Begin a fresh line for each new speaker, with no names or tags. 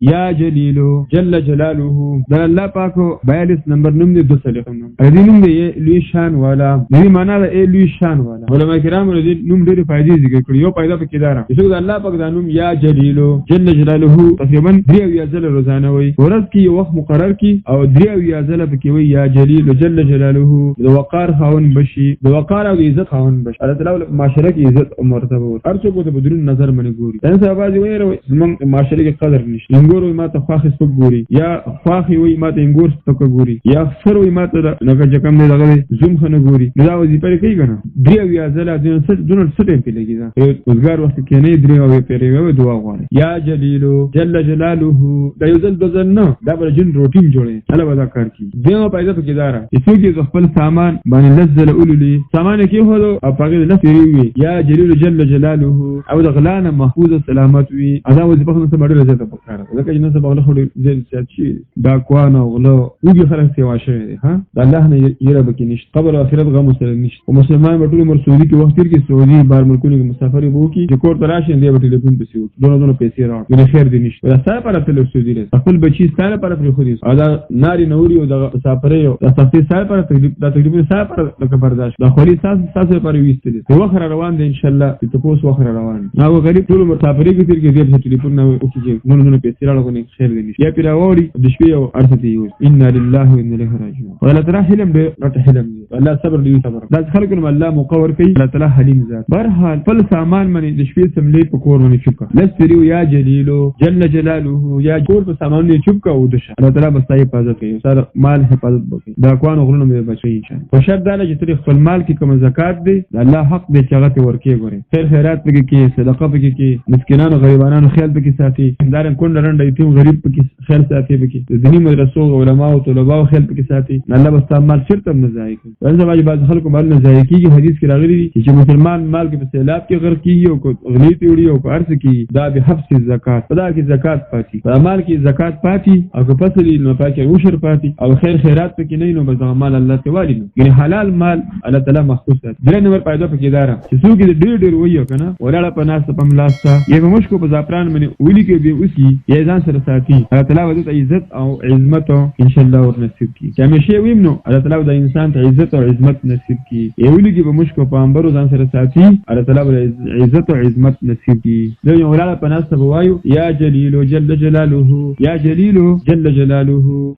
یا جلیل جل جلاله دا الله پاکو 42 نمبر نوم دی 200 نوم دې نوم دی لوی شان والا دې معنا دا لوی شان والا علماء کرام دې نوم ډېر فائدې ذکر کړی یو فائدہ پکې دارا چې دا الله پاک دا نوم یا جلیل جل جلاله تقریبا 3 یا ځله روزانه وي ورځ کې وخت مقرر کی او 3 یا ځله پکې وي یا جلیل جل جلاله د وقار خاون بشي د وقار او عزت خاون بشي الله تعالی معاشره کې عزت او مرتبه هر څوک ته بدون نظر باندې ګوري دا څه باندې وایي زمونږ معاشره کې قدر نشته انګور ما ته خواخ سپک ګوري یا خواخي وي ما ته انګور سپک ګوري یا خسر وي ما ته لکه چې کوم دی دغه زوم خنه ګوري دا وظیفه کوي کنه 3 یا ځله د دونه څه په لګي دا روزګار وخت کې نه 3 او پیریو دعا غواړي یا جلیل جل جلاله دا یو ځل دزن نه دا بل جن روټین جوړي الله ودا کار کوي دیمه پیدا پکې دارا چې څوک خپل سامان باندې لزل اوللی سامان کې هو او پاګه لفري وي یا جلیل جل جلاله او د غلان محفوظ سلامت وي ادا وظیفه نه څه مړه زته پکاره ځکه چې نه څه بغله خو زین چي دا کوانه غلو وګي خلک سیوا شوی ها د الله نه یره بکې نشته قبر او آخرت غو مسلمان نشته او مسلمان په ټول عمر سعودي کې وخت کې سعودي بار ملکونو کې مسافر وو کی چې کور تراشي دی په ټلیفون پسې وو دونه پیسې راو د خیر دي نشته دا سره پر تل سعودي له خپل بچي سره پر خو دي ادا ناري نوري او د مسافر یو د تاسو سره پر تکلیف سره پر لکه برداشت د خولي تاسو پر وېستل دي وخر روان دي ان شاء الله چې تاسو وخر روان نو غریب ټول مسافر کې تیر کې دې ټلیفون نه وکړي نو پیسې راو نه خیر دي نشته یا پیراوري د شپې او ارثتي یو ان لله و انا الیه راجعون ولا ترى حلم به رات حلم الله صبر دی صبر دا خلکو الله مقور کوي الله تعالی حلیم ذات برحال فل سامان منی د شپې سملې په کور ونی چوکا لستریو یا جلیل جل جلاله یا کور په سامان نه چوکا او دشه الله تعالی بستای حفاظت کوي سره مال حفاظت وکړي دا کوان غرونه مې بچي ان شاء الله په شرط دا چې تر خپل مال کې کوم زکات دی الله حق دې چغته ورکې غوري خیر خیرات پکې کې صدقه پکې کې مسکینانو غریبانو خیال پکې ساتي دارن کون رنده ایتو غریب پکې خیر ساتي پکې دینی مدرسو علماء او طلباء خیال پکې ساتي الله بس مال شرط هم نه ځای کوي ولې بعض خلکو مال نه ځای کیږي حدیث کې راغلي چې مسلمان مال کې په سیلاب کې غرق کیږي او غلی تیوړي او ارث کې دا به حبس زکات پدا کې زکات پاتې په مال کې زکات پاتې او که فصلی نو پاکه عشر پاتې او خیر خیرات پکې نه نو بس مال الله تعالی نو یعنی حلال مال الله تعالی مخصوص ده درې نمبر پیدا پکې دارا چې څوک دې ډېر وایو کنه ولاړه په ناس په ملاستا یې به مشکو په زعفران باندې ولي کې به اوسي یې ځان سره ساتي الله تعالی ودته عزت او عظمت ان شاء الله ور نصیب کی چې همیشه ویم نو الله تعالی د انسان ته عزت او عظمت نصیب کی یې ولي کې به مشکو په انبرو ځان سره ساتي الله تعالی عزت او عظمت نصیب کی نو یو ولاړه په ناس په وایو یا جلیل جل جلاله یا جلیل جل جلاله